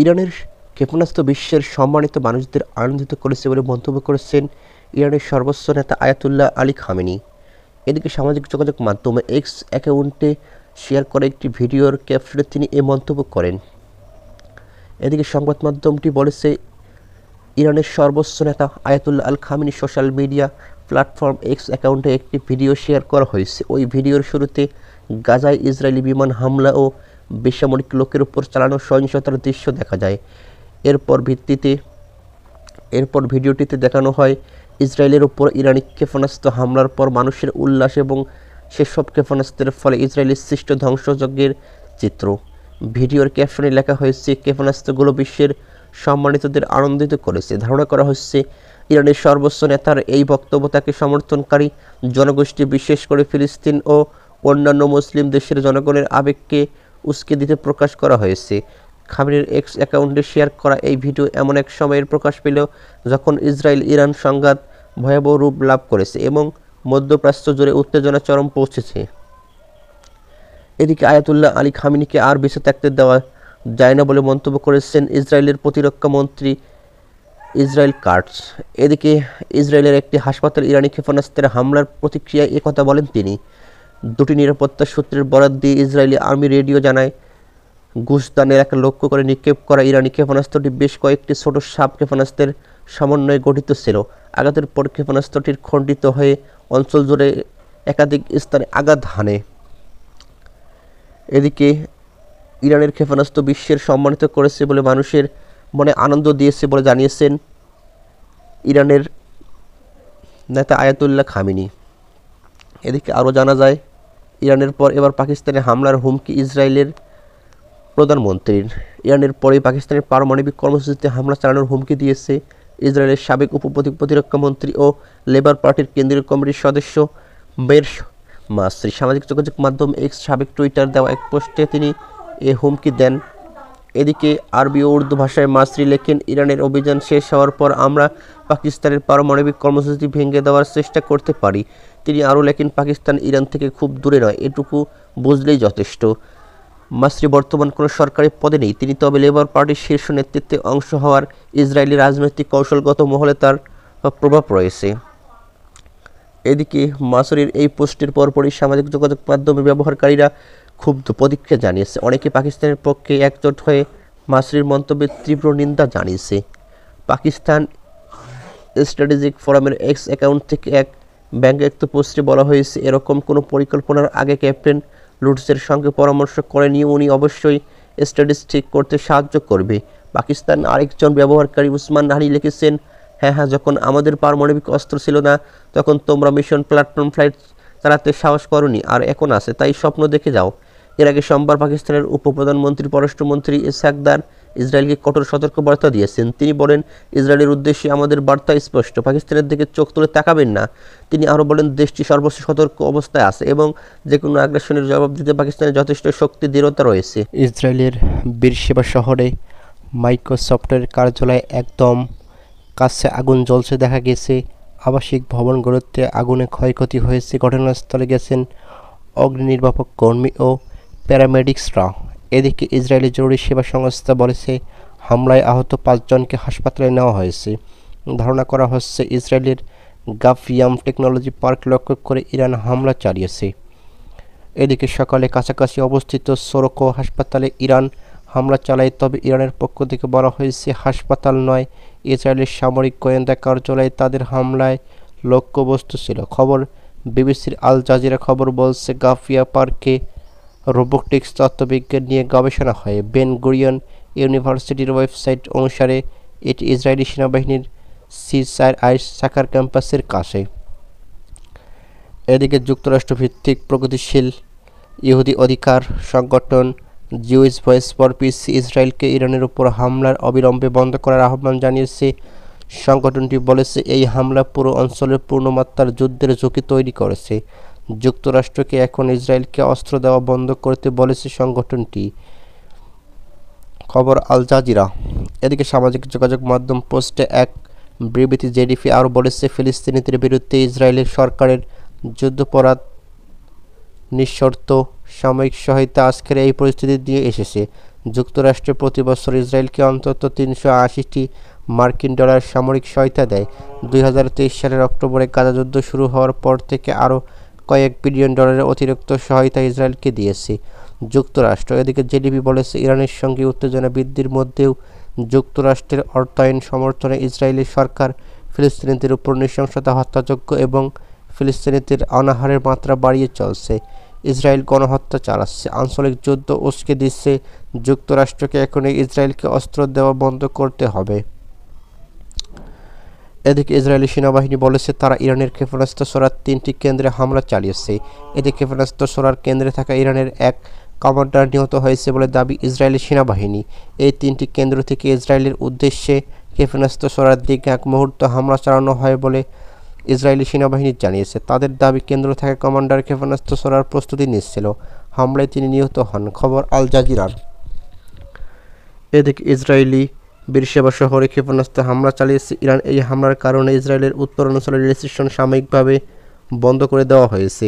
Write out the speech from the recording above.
ইরানের ক্ষেপণাস্ত্র বিশ্বের সম্মানিত মানুষদের আনন্দিত করেছে বলে মন্তব্য করেছেন ইরানের সর্বোচ্চ নেতা আয়াতুল্লাহ আলী খামেনি। এদিকে সামাজিক যোগাযোগ মাধ্যমে এক্স অ্যাকাউন্টে শেয়ার করা একটি ভিডিওর ক্যাপশনে তিনি এ মন্তব্য করেন। এদিকে সংবাদ মাধ্যমটি বলেছে, ইরানের সর্বোচ্চ নেতা Ayatollah Al Khamenei social media platform X অ্যাকাউন্টে একটি ভিডিও শেয়ার করা হয়েছে। ওই ভিডিওর শুরুতে গাজায় ইসরায়েলি বিমান হামলা ও বেসামরিক লোকের উপর চালানো সহিংসতার দৃশ্য দেখা যায়। এরপর ভিডিওটিতে দেখানো হয় ইসরায়েলের উপর ইরানি ক্ষেপণাস্ত্র হামলার পর মানুষের উল্লাস এবং সেসব ক্ষেপণাস্ত্রের ফলে ইসরায়েলের সৃষ্ট ধ্বংসযজ্ঞের চিত্র। ভিডিওর ক্যাপশনে লেখা হয়েছে, ক্ষেপণাস্ত্রগুলো বিশ্বের সম্মানিতদের আনন্দিত করেছে। ধারণা করা হচ্ছে ইরানের সর্বোচ্চ নেতার এই বক্তব্য তাকে সমর্থনকারী জনগোষ্ঠী, বিশেষ করে ফিলিস্তিন ও অন্যান্য মুসলিম দেশের জনগণের আবেগকে উস্কে দিতে প্রকাশ করা হয়েছে। খামেনির এক্স অ্যাকাউন্টে শেয়ার করা এই ভিডিও এমন এক সময়ের প্রকাশ পেল যখন ইসরায়েল ইরান সংঘাত ভয়াবহ রূপ লাভ করেছে এবং মধ্যপ্রাচ্য জুড়ে উত্তেজনা চরম পৌঁছেছে। এদিকে আয়াতুল্লাহ আলী খামেনিকে আর বেঁচে থাকতে দেওয়া যায় না বলে মন্তব্য করেছেন ইসরায়েলের প্রতিরক্ষা মন্ত্রী ইসরায়েল কাটজ। এদিকে ইসরায়েলের একটি হাসপাতাল ইরানি ক্ষেপণাস্ত্রের হামলার প্রতিক্রিয়ায় একথা বলেন তিনি। দুটি নিরাপত্তা সূত্রের বরাত দিয়ে ইসরায়েলি আর্মি রেডিও জানায়, গুশদান এলাকা লক্ষ্য করে নিক্ষেপ করা ইরানি ক্ষেপণাস্ত্রটি বেশ কয়েকটি ছোট সাব ক্ষেপণাস্ত্রের সমন্বয়ে গঠিত ছিল। আঘাতের পর ক্ষেপণাস্ত্রটির খণ্ডিত হয়ে অঞ্চল জুড়ে একাধিক স্থানে আঘাত হানে। এদিকে ইরানের ক্ষেপণাস্ত্র বিশ্বের সম্মানিত করেছে বলে মানুষের মনে আনন্দ দিয়েছে বলে জানিয়েছেন ইরানের নেতা আয়াতুল্লাহ খামেনি। এদিকে আরও জানা যায়, ইরানের পর এবার পাকিস্তানে হামলার হুমকি ইসরায়েলের প্রধানমন্ত্রীর। ইরানের পরেই পাকিস্তানের পারমাণবিক কর্মসূচিতে হামলা চালানোর হুমকি দিয়েছে ইসরায়েলের সাবেক প্রতিরক্ষা মন্ত্রী ও লেবার পার্টির কেন্দ্রীয় কমিটির সদস্য বের মাসরি। সামাজিক যোগাযোগ মাধ্যম এক্স সাবেক টুইটার দেওয়া এক পোস্টে তিনি এ হুমকি দেন। এদিকে আরবি ও উর্দু ভাষায় মাসরি লেখেন, ইরানের অভিযান শেষ হওয়ার পর আমরা পাকিস্তানের পারমাণবিক কর্মসূচি ভেঙে দেওয়ার চেষ্টা করতে পারি। তিনি আরও লেখেন, পাকিস্তান ইরান থেকে খুব দূরে নয়, এটুকু বুঝলেই যথেষ্ট। মাসরি বর্তমান কোনো সরকারি পদে নেই তিনি, তবে লেবার পার্টির শীর্ষ নেতৃত্বে অংশ হওয়ার ইসরায়েলি রাজনৈতিক কৌশলগত মহলে তার প্রভাব রয়েছে। এদিকে মাসরির এই পোস্টের পরপরই সামাজিক যোগাযোগ মাধ্যমের ব্যবহারকারীরা ক্ষুব্ধ প্রতিক্রিয়া জানিয়েছে। অনেকে পাকিস্তানের পক্ষে একজোট হয়ে মাসরির মন্তব্যের তীব্র নিন্দা জানিয়েছে। পাকিস্তান স্ট্র্যাটেজিক ফোরামের এক্স অ্যাকাউন্ট থেকে এক ব্যঙ্গাত্মক পোস্টে বলা হয়েছে, এরকম কোনো পরিকল্পনার আগে ক্যাপ্টেন লুটসের সঙ্গে পরামর্শ করে নিয়ে উনি অবশ্যই স্ট্র্যাটেজি ঠিক করতে সাহায্য করবে। পাকিস্তান আরেকজন ব্যবহারকারী উসমান আলী লিখেছেন, হ্যাঁ, যখন আমাদের পারমাণবিক অস্ত্র ছিল না তখন তোমরা মিশন প্ল্যাটফর্ম ফ্লাইট চালাতে সাহস করনি, আর এখন আছে, তাই স্বপ্ন দেখে যাও। এর আগে সোমবার পাকিস্তানের উপপ্রধানমন্ত্রী পররাষ্ট্রমন্ত্রী ইসহাকদার ইসরায়েলকে কঠোর সতর্কবার্তা দিয়েছেন। তিনি বলেন, ইসরায়েলের উদ্দেশ্যে আমাদের বার্তা স্পষ্ট, পাকিস্তানের দিকে চোখ তুলে তাকাবেন না। তিনি আরও বলেন, দেশটি সর্বোচ্চ সতর্ক অবস্থায় আছে এবং যে কোনো আগ্রাসনের জবাব দিতে পাকিস্তানের যথেষ্ট শক্তি দৃঢ়তা রয়েছে। ইসরায়েলের বীরশেবা শহরে মাইক্রোসফটের কার্যালয়ে একদম কাছে আগুন জ্বলছে দেখা গেছে। আবাসিক ভবনগুলোতে আগুনে ক্ষয়ক্ষতি হয়েছে। ঘটনাস্থলে গেছেন অগ্নি নির্বাপক কর্মী ও প্যারামেডিক্সরা। এদিকে ইসরায়েলি জরুরি সেবা সংস্থা বলেছে, হামলায় আহত 5 জনকে হাসপাতালে নেওয়া হয়েছে। ধারণা করা হচ্ছে ইসরায়েলের গাফিয়াম টেকনোলজি পার্ক লক্ষ্য করে ইরান হামলা চালিয়েছে। এদিকে সকালে কাছাকাছি অবস্থিত সোরোকো হাসপাতালে ইরান হামলা চালায়, তবে ইরানের পক্ষ থেকে বলা হয়েছে হাসপাতাল নয়, ইসরায়েলের সামরিক গোয়েন্দা কার্যালয়ে তাদের হামলায় লক্ষ্যবস্তু ছিল। খবর বিবিসির আল জাজিরা খবর বলছে, গাফিয়া পার্কে রোবোটিক্স তত্ত্ববিজ্ঞান নিয়ে গবেষণা হয়। বেন গুরিয়ন ইউনিভার্সিটির ওয়েবসাইট অনুসারে এটি ইসরায়েলি সেনাবাহিনীর C4I শাখার ক্যাম্পাসের কাছে। এদিকে যুক্তরাষ্ট্রভিত্তিক প্রগতিশীল ইহুদি অধিকার সংগঠন জুইশ ভয়েস ফর পিস ইসরায়েলকে ইরানের উপর হামলার অবিলম্বে বন্ধ করার আহ্বান জানিয়েছে। সংগঠনটি বলেছে, এই হামলা পুরো অঞ্চলের পূর্ণমাত্রার যুদ্ধের ঝুঁকি তৈরি করেছে। যুক্তরাষ্ট্রকে এখন ইসরায়েলকে অস্ত্র দেওয়া বন্ধ করতে বলেছে সংগঠনটি। খবর আল জাজিরা। এদিকে সামাজিক যোগাযোগ মাধ্যম পোস্টে এক বিবৃতি জেডিপি আরও বলেছে, ফিলিস্তিনিদের বিরুদ্ধে ইসরায়েলের সরকারের যুদ্ধাপরাধ নিঃশর্ত সাময়িক সহায়তা আজকের এই পরিস্থিতি দিয়ে এসেছে। যুক্তরাষ্ট্র প্রতি বছর ইসরায়েলকে অন্তত 380টি মার্কিন ডলার সামরিক সহায়তা দেয়। 2023 সালের অক্টোবরে গাজা যুদ্ধ শুরু হওয়ার পর থেকে আরও কয়েক বিলিয়ন ডলারের অতিরিক্ত সহায়তা ইসরায়েলকে দিয়েছে যুক্তরাষ্ট্র। এদিকে জেডিপি বলেছে, ইরানের সঙ্গে উত্তেজনা বৃদ্ধির মধ্যেও যুক্তরাষ্ট্রের অর্থায়ন সমর্থনে ইসরায়েলি সরকার ফিলিস্তিনিদের উপর নৃশংসতা, হত্যাযজ্ঞ এবং ফিলিস্তিনিদের অনাহারের মাত্রা বাড়িয়ে চলছে। ইসরায়েল গণহত্যা চালাচ্ছে, আঞ্চলিক যুদ্ধ উস্কে দিচ্ছে। যুক্তরাষ্ট্রকে এখনই ইসরায়েলকে অস্ত্র দেওয়া বন্ধ করতে হবে। এদিকে ইসরায়েলি সেনাবাহিনী বলেছে, তারা ইরানের ক্ষেপণাস্ত্র ছোড়ার 3টি কেন্দ্রে হামলা চালিয়েছে। এতে ক্ষেপণাস্ত্র ছোড়ার কেন্দ্রে থাকা ইরানের এক কমান্ডার নিহত হয়েছে বলে দাবি ইসরায়েলি সেনাবাহিনী। এই 3টি কেন্দ্র থেকে ইসরায়েলের উদ্দেশ্যে ক্ষেপণাস্ত্র ছোড়ার দিকে এক মুহূর্ত হামলা চালানো হয় বলে ইসরায়েলি সেনাবাহিনী জানিয়েছে। তাদের দাবি, কেন্দ্র থাকা কমান্ডার ক্ষেপণাস্ত্র ছোড়ার প্রস্তুতি নিচ্ছিল। হামলায় তিনি নিহত হন। খবর আল জাজিরার। এদিকে ইসরায়েলি বেরশেবা শহরে ক্ষেপণাস্ত্র হামলা চালিয়েছে ইরান। এই হামলার কারণে ইসরায়েলের উত্তরাঞ্চলের রেল স্টেশন সাময়িকভাবে বন্ধ করে দেওয়া হয়েছে।